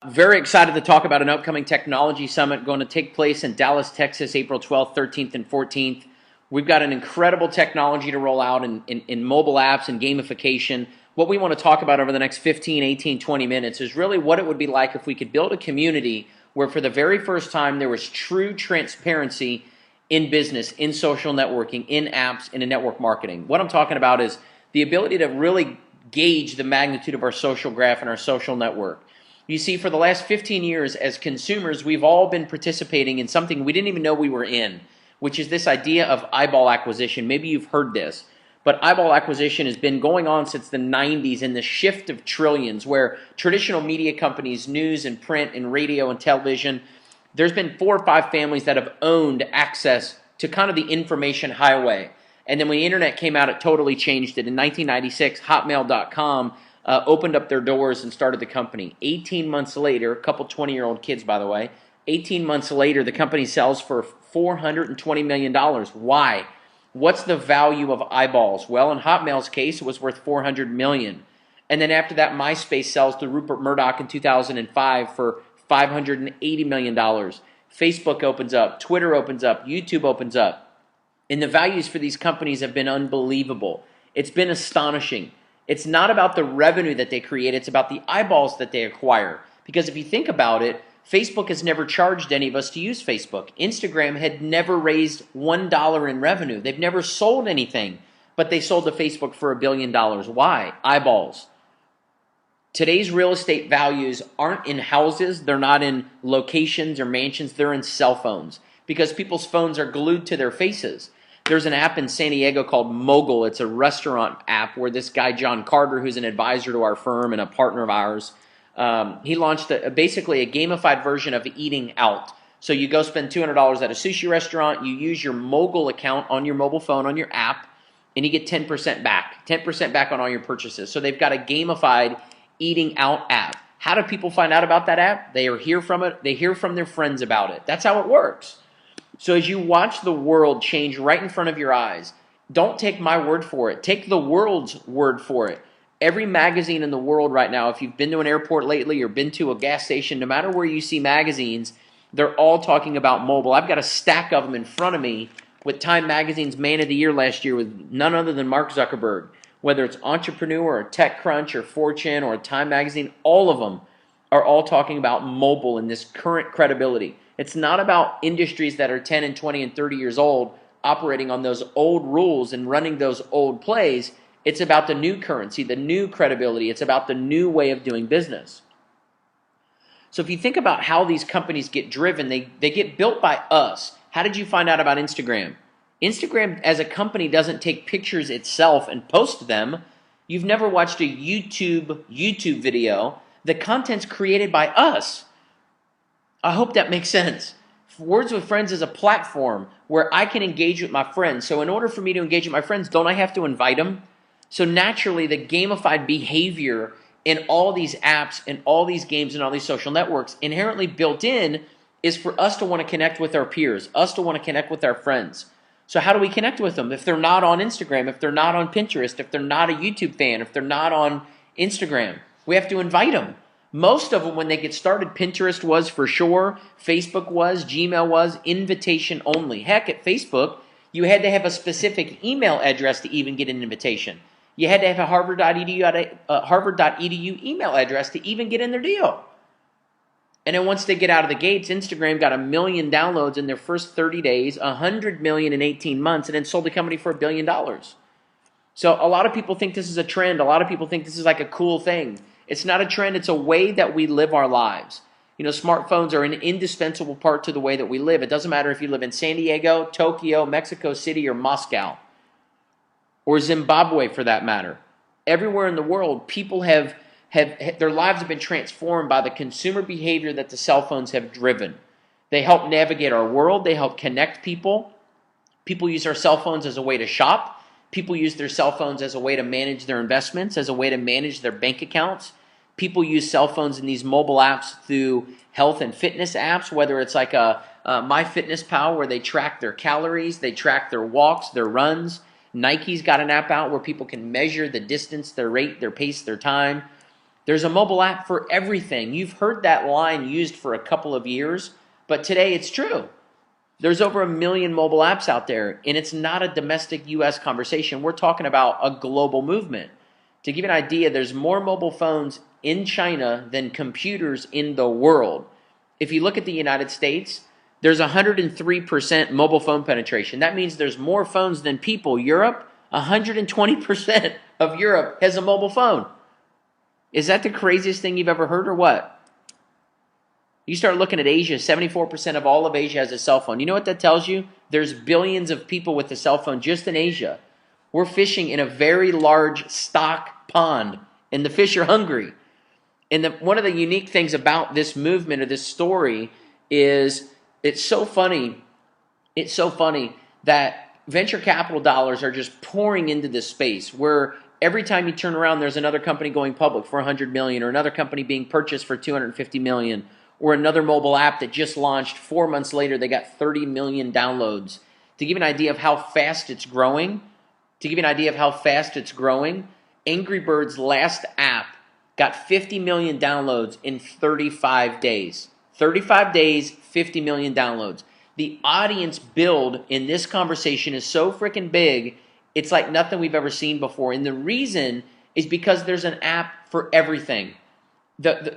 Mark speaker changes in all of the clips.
Speaker 1: Very excited to talk about an upcoming technology summit going to take place in Dallas, Texas, April 12th, 13th, and 14th. We've got an incredible technology to roll out in mobile apps and gamification. What we want to talk about over the next 15, 18, 20 minutes is really what it would be like if we could build a community where for the very first time there was true transparency in business, in social networking, in apps, and in network marketing. What I'm talking about is the ability to really gauge the magnitude of our social graph and our social network. You see, for the last 15 years as consumers, we've all been participating in something we didn't even know we were in, which is this idea of eyeball acquisition. Maybe you've heard this, but eyeball acquisition has been going on since the 90s in the shift of trillions, where traditional media companies, news and print and radio and television, there's been 4 or 5 families that have owned access to kind of the information highway. And then when the internet came out, it totally changed it. In 1996, Hotmail.com opened up their doors and started the company. 18 months later, a couple 20-year-old kids, by the way, 18 months later, the company sells for $420 million. Why? What's the value of eyeballs? Well, in Hotmail's case, it was worth $400 million. And then after that, MySpace sells to Rupert Murdoch in 2005 for $580 million. Facebook opens up, Twitter opens up, YouTube opens up. And the values for these companies have been unbelievable. It's been astonishing. It's not about the revenue that they create, it's about the eyeballs that they acquire. Because if you think about it, Facebook has never charged any of us to use Facebook. Instagram had never raised $1 in revenue. They've never sold anything, but they sold to Facebook for $1 billion. Why? Eyeballs. Today's real estate values aren't in houses, they're not in locations or mansions, they're in cell phones. Because people's phones are glued to their faces. There's an app in San Diego called Mogul. It's a restaurant app where this guy, John Carter, who's an advisor to our firm and a partner of ours, he launched basically a gamified version of eating out. So you go spend $200 at a sushi restaurant, you use your Mogul account on your mobile phone, on your app, and you get 10% back. 10% back on all your purchases. So they've got a gamified eating out app. How do people find out about that app? They hear from it. They hear from their friends about it. That's how it works. So as you watch the world change right in front of your eyes, don't take my word for it. Take the world's word for it. Every magazine in the world right now, if you've been to an airport lately or been to a gas station, no matter where you see magazines, they're all talking about mobile. I've got a stack of them in front of me with Time Magazine's Man of the Year last year with none other than Mark Zuckerberg. Whether it's Entrepreneur or TechCrunch or Fortune or Time Magazine, all of them are all talking about mobile and this current credibility. It's not about industries that are 10 and 20 and 30 years old operating on those old rules and running those old plays. It's about the new currency, the new credibility. It's about the new way of doing business. So if you think about how these companies get driven, they get built by us. How did you find out about Instagram? Instagram as a company doesn't take pictures itself and post them. You've never watched a YouTube video. The content's created by us. I hope that makes sense. Words with Friends is a platform where I can engage with my friends. So in order for me to engage with my friends, don't I have to invite them? So naturally, the gamified behavior in all these apps and all these games and all these social networks inherently built in is for us to want to connect with our peers, us to want to connect with our friends. So how do we connect with them? If they're not on Instagram, if they're not on Pinterest, if they're not a YouTube fan, if they're not on Instagram, we have to invite them. Most of them, when they get started, Pinterest was for sure, Facebook was, Gmail was, invitation only. Heck, at Facebook, you had to have a specific email address to even get an invitation. You had to have a Harvard.edu email address to even get in their deal. And then once they get out of the gates, Instagram got 1 million downloads in their first 30 days, 100 million in 18 months, and then sold the company for $1 billion. So a lot of people think this is a trend. A lot of people think this is like a cool thing. It's not a trend. It's a way that we live our lives. You know, smartphones are an indispensable part to the way that we live. It doesn't matter if you live in San Diego, Tokyo, Mexico City, or Moscow, or Zimbabwe for that matter. Everywhere in the world, people have their lives have been transformed by the consumer behavior that the cell phones have driven. They help navigate our world. They help connect people. People use our cell phones as a way to shop. People use their cell phones as a way to manage their investments, as a way to manage their bank accounts. People use cell phones in these mobile apps through health and fitness apps, whether it's like a MyFitnessPal where they track their calories, they track their walks, their runs. Nike's got an app out where people can measure the distance, their rate, their pace, their time. There's a mobile app for everything. You've heard that line used for a couple of years, but today it's true. There's over 1 million mobile apps out there, and it's not a domestic U.S. conversation. We're talking about a global movement. To give you an idea, there's more mobile phones in China than computers in the world. If you look at the United States, there's 103% mobile phone penetration. That means there's more phones than people. Europe, 120% of Europe has a mobile phone. Is that the craziest thing you've ever heard or what? You start looking at Asia, 74% of all of Asia has a cell phone. You know what that tells you? There's billions of people with a cell phone just in Asia. We're fishing in a very large stock pond, and the fish are hungry. And one of the unique things about this movement or this story is it's so funny that venture capital dollars are just pouring into this space where every time you turn around, there's another company going public for $100 million or another company being purchased for $250 million. Or another mobile app that just launched 4 months later, they got 30 million downloads. To give you an idea of how fast it's growing, Angry Birds' last app got 50 million downloads in 35 days. 35 days, 50 million downloads. The audience build in this conversation is so freaking big, it's like nothing we've ever seen before. And the reason is because there's an app for everything.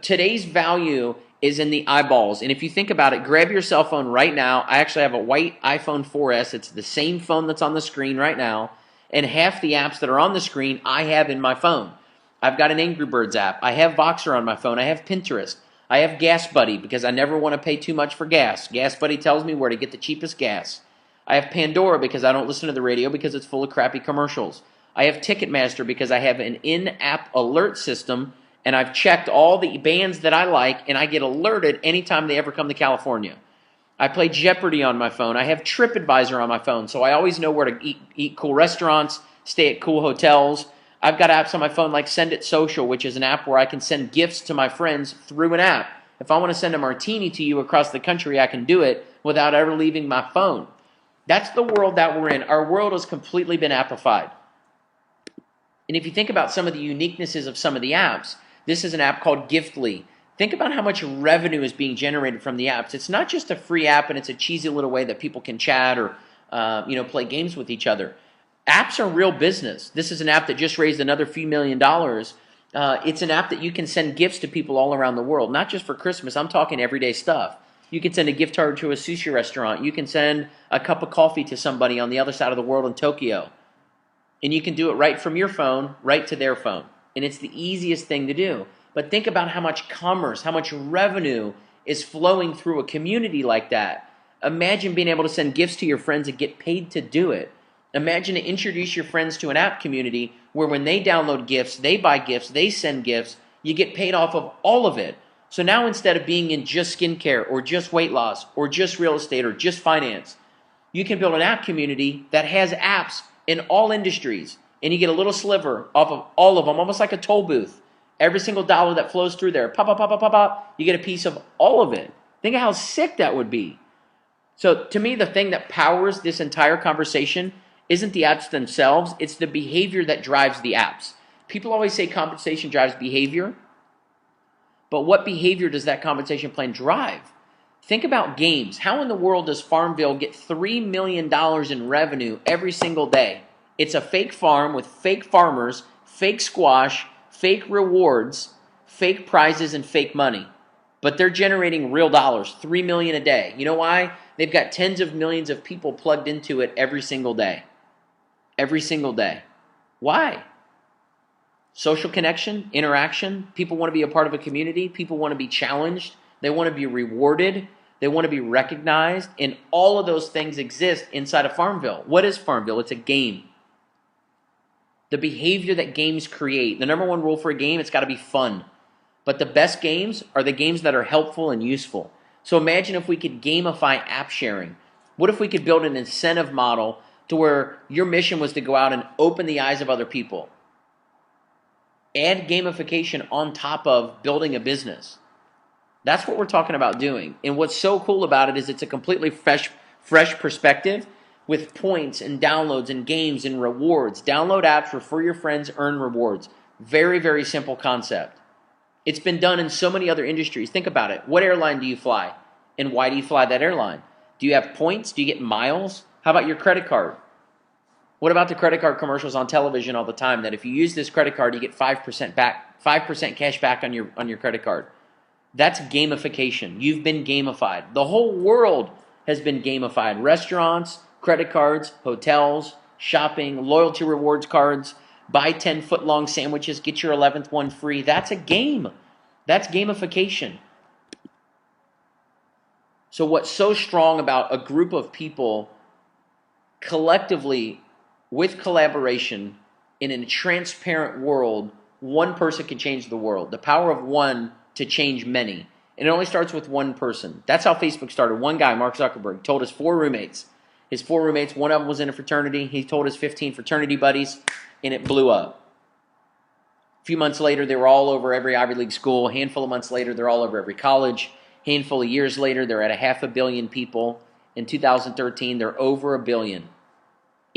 Speaker 1: Today's value is in the eyeballs. And if you think about it, grab your cell phone right now. I actually have a white iPhone 4S. It's the same phone that's on the screen right now. And half the apps that are on the screen, I have in my phone. I've got an Angry Birds app. I have Voxer on my phone. I have Pinterest. I have Gas Buddy because I never want to pay too much for gas. Gas Buddy tells me where to get the cheapest gas. I have Pandora because I don't listen to the radio because it's full of crappy commercials. I have Ticketmaster because I have an in-app alert system, and I've checked all the bands that I like, and I get alerted anytime they ever come to California. I play Jeopardy on my phone. I have TripAdvisor on my phone, so I always know where to eat cool restaurants, stay at cool hotels. I've got apps on my phone like Send It Social, which is an app where I can send gifts to my friends through an app. If I want to send a martini to you across the country, I can do it without ever leaving my phone. That's the world that we're in. Our world has completely been appified. And if you think about some of the uniquenesses of some of the apps, this is an app called Giftly. Think about how much revenue is being generated from the apps. It's not just a free app and it's a cheesy little way that people can chat or play games with each other. Apps are real business. This is an app that just raised another few $1 million. It's an app that you can send gifts to people all around the world, not just for Christmas. I'm talking everyday stuff. You can send a gift card to a sushi restaurant. You can send a cup of coffee to somebody on the other side of the world in Tokyo. And you can do it right from your phone, right to their phone. And it's the easiest thing to do. But think about how much commerce, how much revenue is flowing through a community like that. Imagine being able to send gifts to your friends and get paid to do it. Imagine to introduce your friends to an app community where when they download gifts, they buy gifts, they send gifts, you get paid off of all of it. So now instead of being in just skincare or just weight loss or just real estate or just finance, you can build an app community that has apps in all industries. And you get a little sliver off of all of them, almost like a toll booth. Every single dollar that flows through there, pop, pop, pop, pop, pop, pop, you get a piece of all of it. Think of how sick that would be. So to me, the thing that powers this entire conversation isn't the apps themselves, it's the behavior that drives the apps. People always say compensation drives behavior, but what behavior does that compensation plan drive? Think about games. How in the world does Farmville get $3 million in revenue every single day? It's a fake farm with fake farmers, fake squash, fake rewards, fake prizes, and fake money. But they're generating real dollars, $3 million a day. You know why? They've got tens of millions of people plugged into it every single day. Every single day. Why? Social connection, interaction. People want to be a part of a community. People want to be challenged. They want to be rewarded. They want to be recognized. And all of those things exist inside of Farmville. What is Farmville? It's a game. The behavior that games create. The number one rule for a game, it's got to be fun. But the best games are the games that are helpful and useful. So imagine if we could gamify app sharing. What if we could build an incentive model to where your mission was to go out and open the eyes of other people? Add gamification on top of building a business. That's what we're talking about doing. And what's so cool about it is it's a completely fresh perspective with points and downloads and games and rewards. Download apps, refer your friends, earn rewards. Very, very simple concept. It's been done in so many other industries. Think about it. What airline do you fly? And why do you fly that airline? Do you have points? Do you get miles? How about your credit card? What about the credit card commercials on television all the time that if you use this credit card, you get 5% back, 5% cash back on your credit card? That's gamification. You've been gamified. The whole world has been gamified. Restaurants, credit cards, hotels, shopping, loyalty rewards cards, buy 10 foot-long sandwiches, get your 11th one free. That's a game. That's gamification. So what's so strong about a group of people collectively with collaboration in a transparent world, one person can change the world. The power of one to change many. And it only starts with one person. That's how Facebook started. One guy, Mark Zuckerberg, told his 4 roommates. His 4 roommates, one of them was in a fraternity. He told his 15 fraternity buddies, and it blew up. A few months later, they were all over every Ivy League school. A handful of months later, they're all over every college. A handful of years later, they're at 500 million people. In 2013, they're over 1 billion.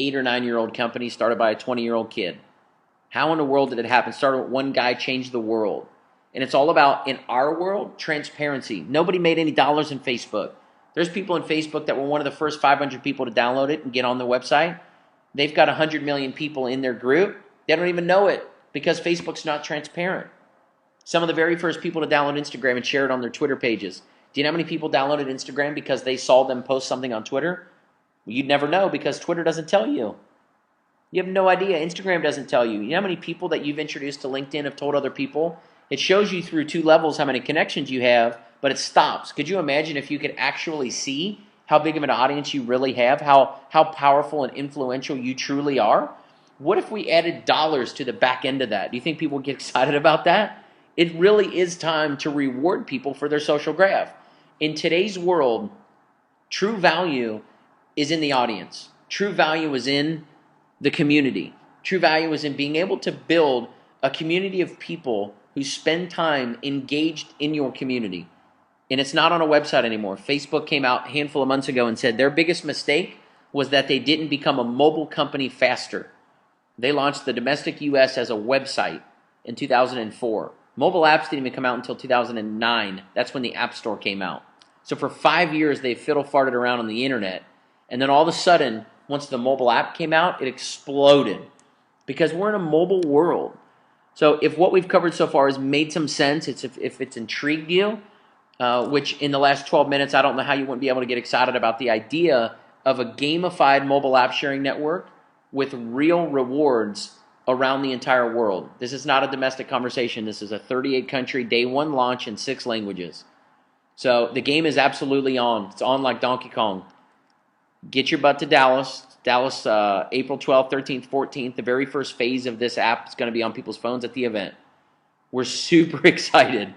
Speaker 1: 8 or 9-year-old company started by a 20-year-old kid. How in the world did it happen? Started with one guy, changed the world. And it's all about, in our world, transparency. Nobody made any dollars in Facebook. There's people in Facebook that were one of the first 500 people to download it and get on the website. They've got 100 million people in their group. They don't even know it because Facebook's not transparent. Some of the very first people to download Instagram and share it on their Twitter pages. Do you know how many people downloaded Instagram because they saw them post something on Twitter? Well, you'd never know because Twitter doesn't tell you. You have no idea. Instagram doesn't tell you. You know how many people that you've introduced to LinkedIn have told other people? It shows you through 2 levels how many connections you have, but it stops. Could you imagine if you could actually see how big of an audience you really have, how powerful and influential you truly are? What if we added dollars to the back end of that? Do you think people would get excited about that? It really is time to reward people for their social graph. In today's world, true value is in the audience. True value is in the community. True value is in being able to build a community of people who spend time engaged in your community. And it's not on a website anymore. Facebook came out a handful of months ago and said their biggest mistake was that they didn't become a mobile company faster. They launched the domestic US as a website in 2004. Mobile apps didn't even come out until 2009. That's when the App Store came out. So for 5 years, they fiddle-farted around on the internet. And then all of a sudden, once the mobile app came out, it exploded. Because we're in a mobile world. So if what we've covered so far has made some sense, if it's intrigued you, which in the last 12 minutes, I don't know how you wouldn't be able to get excited about the idea of a gamified mobile app sharing network with real rewards around the entire world. This is not a domestic conversation. This is a 38-country day 1 launch in 6 languages. So the game is absolutely on. It's on like Donkey Kong. Get your butt to Dallas. Dallas, April 12th, 13th, 14th. The very first phase of this app is going to be on people's phones at the event. We're super excited.